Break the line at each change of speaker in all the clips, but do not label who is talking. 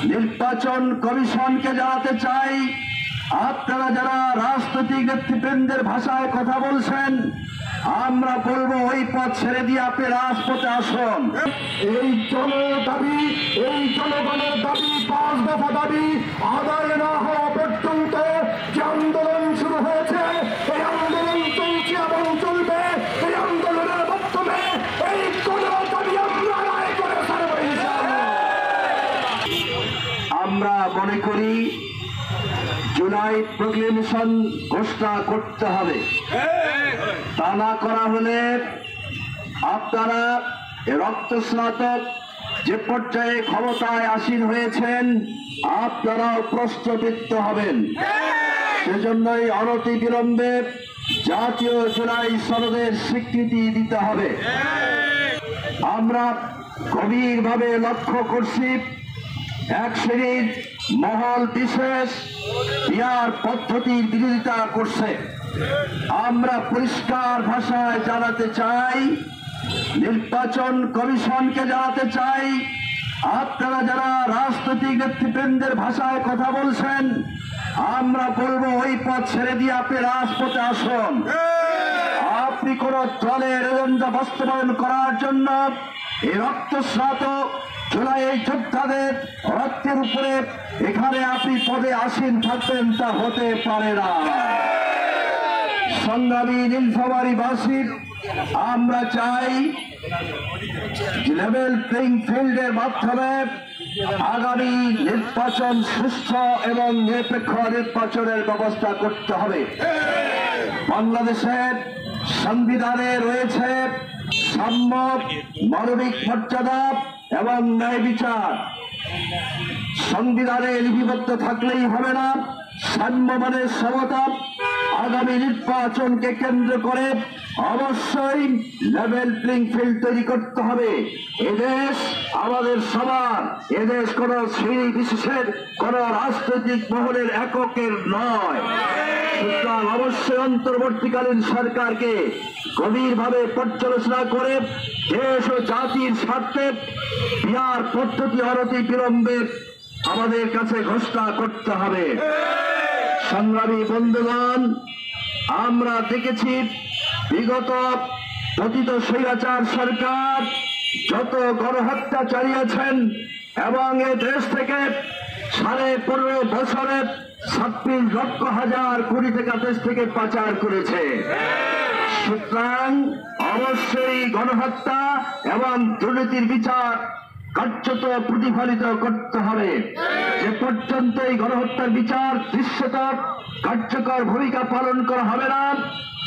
নির্বাচন কমিশনকে জানাতে চাই, আপনারা যারা রাজনৈতিক নেতৃবৃন্দের ভাষায় কথা বলছেন, আমরা বলবো ওই পথ ছেড়ে দিয়ে আপনি রাজপথে আসুন।
এই জনদাবি, এই জনগণের দাবি, 5 দফা দাবি আদায় না হওয়া পর্যন্ত যে আন্দোলন শুরু হয়েছে, এই আন্দোলন চলছে এবং চলবে। এই আন্দোলনের মাধ্যমে এই দাবি আমরা আদায় করে ছাড়ব ইনশাআল্লাহ।
আমরা মনে করি জুলাই প্রক্লেমেশন ঘোষণা করতে হবে। তা না করা হলে আপনারা রক্তস্নাতক যে পর্যায়ে ক্ষমতায় আসীন হয়েছেন, আপনারাও প্রশ্নবিদ্ধ হবেন। সেজন্যই অনতি বিলম্বে জাতীয় জুলাই সনদের স্বীকৃতি দিতে হবে। আমরা গভীরভাবে লক্ষ্য করছি, এক শ্রেণীর মহল বিশেষ পিয়ার পদ্ধতির বিরোধিতা করছে। আমরা পরিষ্কার ভাষায় জানাতে চাই, নির্বাচন কমিশনকে জানাতে চাই, আপনারা যারা রাজনৈতিক নেতৃবৃন্দের ভাষায় কথা বলছেন, আমরা বলবো ওই পথ ছেড়ে দিয়ে আপনি রাজপথে আসুন। আপনি কোন দলের এজেন্ডা বাস্তবায়ন করার জন্য এই রক্তস্নাতক জুলাই যোদ্ধাদের রক্তের উপরে এখানে আপনি পদে আসীন থাকবেন, তা হতে পারে না। সংগ্রামী নীলফামারীবাসীর আমরা চাই লেভেল প্লেইং ফিল্ডের মাধ্যমে আগামী নির্বাচন সুষ্ঠু এবং নিরপেক্ষ নির্বাচনের ব্যবস্থা করতে হবে। বাংলাদেশের সংবিধানে রয়েছে সাম্য, মানবিক মর্যাদা এবং ন্যায় বিচার। সংবিধানে লিপিবদ্ধ থাকলেই হবে না, সাম্য মানে সমতা। আগামী নির্বাচনকে কেন্দ্র করে অবশ্যই লেভেল প্লেইং ফিল্ড তৈরি করতে হবে। এদেশ আমাদের সবার, এদেশ কোন শ্রেণী বিশেষের, কোন রাজনৈতিক মহলের এককের নয়। সুতরাং অবশ্যই অন্তর্বর্তীকালীন সরকারকে গভীরভাবে পর্যালোচনা করে দেশ ও জাতির স্বার্থে পিয়ার পদ্ধতি অনতি বিলম্বে আমাদের কাছে ঘোষণা করতে হবে। সংগ্রামী বন্ধুগণ, আমরা দেখেছি বিগত পতিত স্বৈরাচার সরকার যত গণহত্যা চালিয়েছেন এবং এ দেশ থেকে 15.5 বছরে 26 লক্ষ হাজার কোটি টাকা দেশ থেকে পাচার করেছে। সুতরাং অবশ্যই গণহত্যা এবং দুর্নীতির বিচার কার্যত প্রতিফলিত করতে হবে। যে পর্যন্ত এই গণহত্যার বিচার দৃশ্যত কার্যকর ভূমিকা পালন করা হবে না,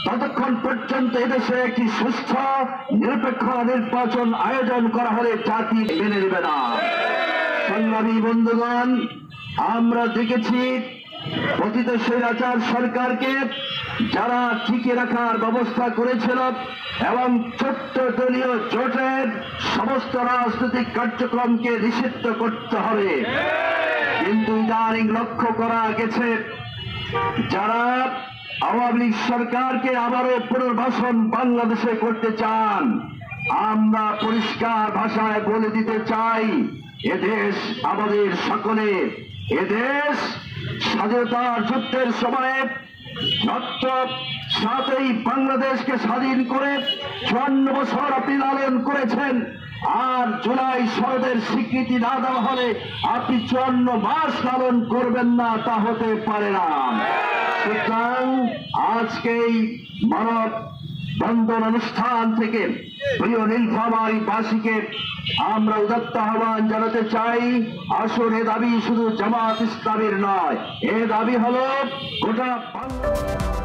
ততক্ষণ পর্যন্ত এদেশে একটি সুষ্ঠু নিরপেক্ষ নির্বাচন আয়োজন করা হলে জাতি মেনে নেবে না। সংগ্রামী বন্ধুগণ, আমরা দেখেছি পতিত স্বৈরাচার সরকারকে যারা টিকিয়ে রাখার ব্যবস্থা করেছিল এবং 14 দলীয় জোটের সমস্ত রাজনৈতিক কার্যক্রমকে নিষিদ্ধ করতে হবে। কিন্তু ইদানিং লক্ষ্য করা গেছে, যারা আওয়ামী লীগ সরকারকে আবারও পুনর্বাসন বাংলাদেশে করতে চান, আমরা পরিষ্কার ভাষায় বলে দিতে চাই, এদেশ আমাদের সকলের। এদেশ স্বাধীনতার যুদ্ধের সময়ে রক্ত সাথেই বাংলাদেশকে স্বাধীন করে 54 বছর আপনি লালন করেছেন। আর জুলাই সনদের স্বীকৃতি না দেওয়া হলে আপনি 54 মাস লালন করবেন না, তা হতে পারে না। সুতরাং আজকেই মানব বন্ধন অনুষ্ঠান থেকে প্রিয় নীলফামারীবাসীকে আমরা উদাত্ত আহ্বান জানাতে চাই, আসুন এ দাবি শুধু জামাত ইসলামের নয়, এ দাবি হলো গোটা বাংলা।